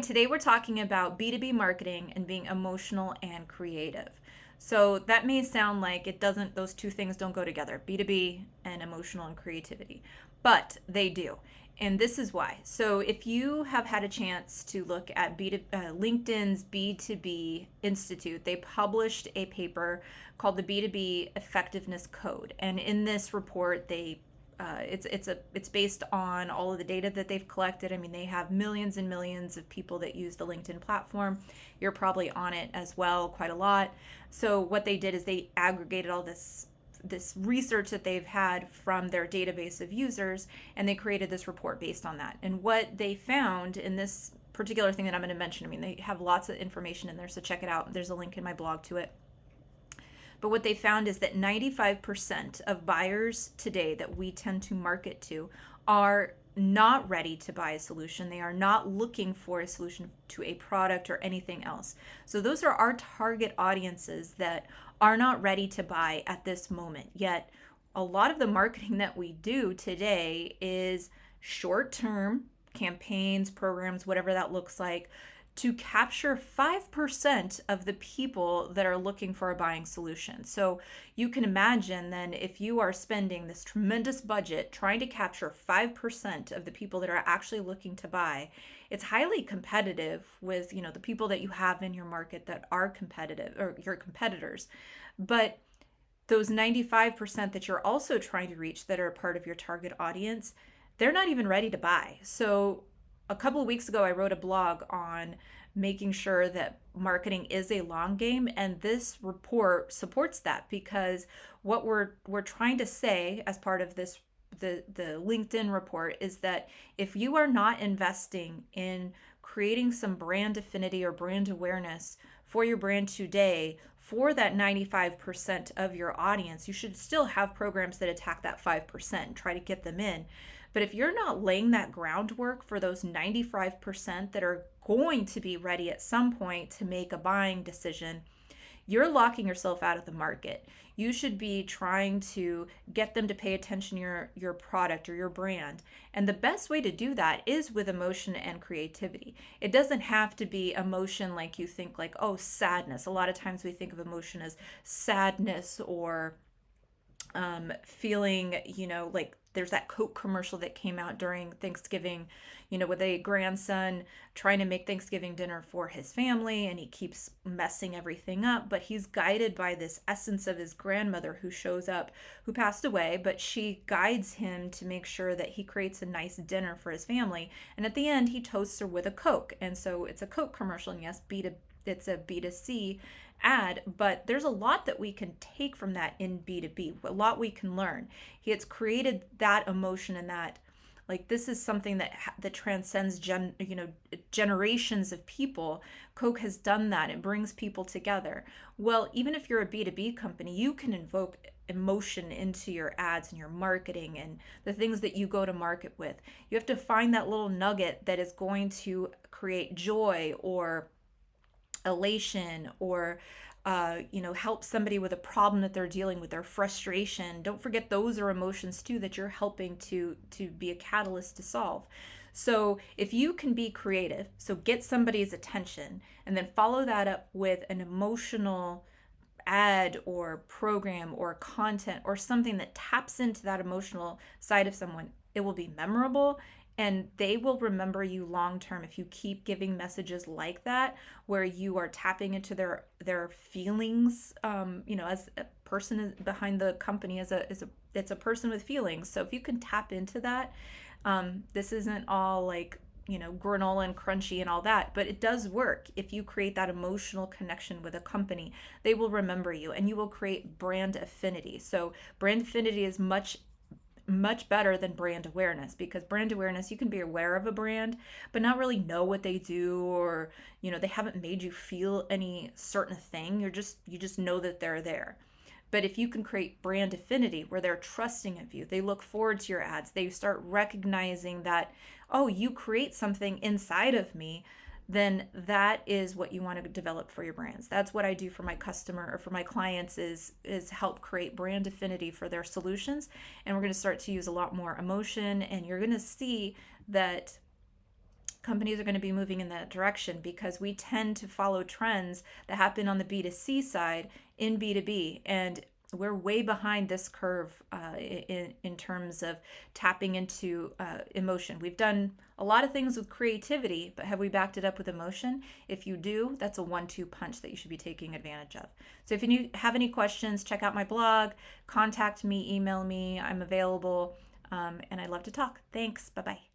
Today we're talking about B2B marketing and being emotional and creative. So that may sound like those two things don't go together, B2B and emotional and creativity, but they do. And this is why. So if you have had a chance to look at LinkedIn's B2B Institute, they published a paper called the B2B Effectiveness Code. And in this report, it's based on all of the data that they've collected. I mean, they have millions and millions of people that use the LinkedIn platform. You're probably on it as well, quite a lot. So what they did is they aggregated all this research that they've had from their database of users, and they created this report based on that. And what they found in this particular thing that I'm going to mention, I mean, they have lots of information in there, so check it out. There's a link in my blog to it. But what they found is that 95% of buyers today that we tend to market to are not ready to buy a solution. They are not looking for a solution to a product or anything else. So those are our target audiences that are not ready to buy at this moment. Yet a lot of the marketing that we do today is short-term campaigns, programs, whatever that looks like, to capture 5% of the people that are looking for a buying solution. So you can imagine then, if you are spending this tremendous budget trying to capture 5% of the people that are actually looking to buy, it's highly competitive with, the people that you have in your market that are competitive, or your competitors. But those 95% that you're also trying to reach that are a part of your target audience, they're not even ready to buy. So a couple of weeks ago, I wrote a blog on making sure that marketing is a long game, and this report supports that, because what we're trying to say as part of the LinkedIn report is that if you are not investing in creating some brand affinity or brand awareness for your brand today for that 95% of your audience, you should still have programs that attack that 5%, try to get them in. But if you're not laying that groundwork for those 95% that are going to be ready at some point to make a buying decision, you're locking yourself out of the market. You should be trying to get them to pay attention to your product or your brand. And the best way to do that is with emotion and creativity. It doesn't have to be emotion like you think, like, oh, sadness. A lot of times we think of emotion as sadness or feeling, like there's that Coke commercial that came out during Thanksgiving, with a grandson trying to make Thanksgiving dinner for his family, and he keeps messing everything up, but he's guided by this essence of his grandmother who shows up, who passed away, but she guides him to make sure that he creates a nice dinner for his family. And at the end, he toasts her with a Coke. And so it's a Coke commercial, and yes, it's a B2C ad, but there's a lot that we can take from that in B2B, a lot we can learn. He has created that emotion, and that, like, this is something that transcends generations of people. Coke has done that. It brings people together. Well, even if you're a B2B company, you can invoke emotion into your ads and your marketing and the things that you go to market with. You have to find that little nugget that is going to create joy or elation, or help somebody with a problem that they're dealing with, their frustration. Don't forget, those are emotions too that you're helping to be a catalyst to solve. So if you can be creative, so get somebody's attention, and then follow that up with an emotional ad or program or content or something that taps into that emotional side of someone, it will be memorable, and they will remember you long term if you keep giving messages like that, where you are tapping into their feelings. As a person behind the company, it's a person with feelings. So if you can tap into that, this isn't all like granola and crunchy and all that, but it does work. If you create that emotional connection with a company, they will remember you, and you will create brand affinity. So brand affinity is much better than brand awareness, because brand awareness, you can be aware of a brand but not really know what they do, or they haven't made you feel any certain thing. You just know that they're there. But if you can create brand affinity where they're trusting of you, they look forward to your ads, they start recognizing that, oh, you create something inside of me, then that is what you want to develop for your brands. That's what I do for my customer or for my clients, is help create brand affinity for their solutions. And we're going to start to use a lot more emotion, and you're going to see that companies are going to be moving in that direction because we tend to follow trends that happen on the B2C side in B2B. And we're way behind this curve in terms of tapping into emotion. We've done a lot of things with creativity, but have we backed it up with emotion? If you do, that's a 1-2 punch that you should be taking advantage of. So if you have any questions, check out my blog, contact me, email me. I'm available, and I love to talk. Thanks. Bye-bye.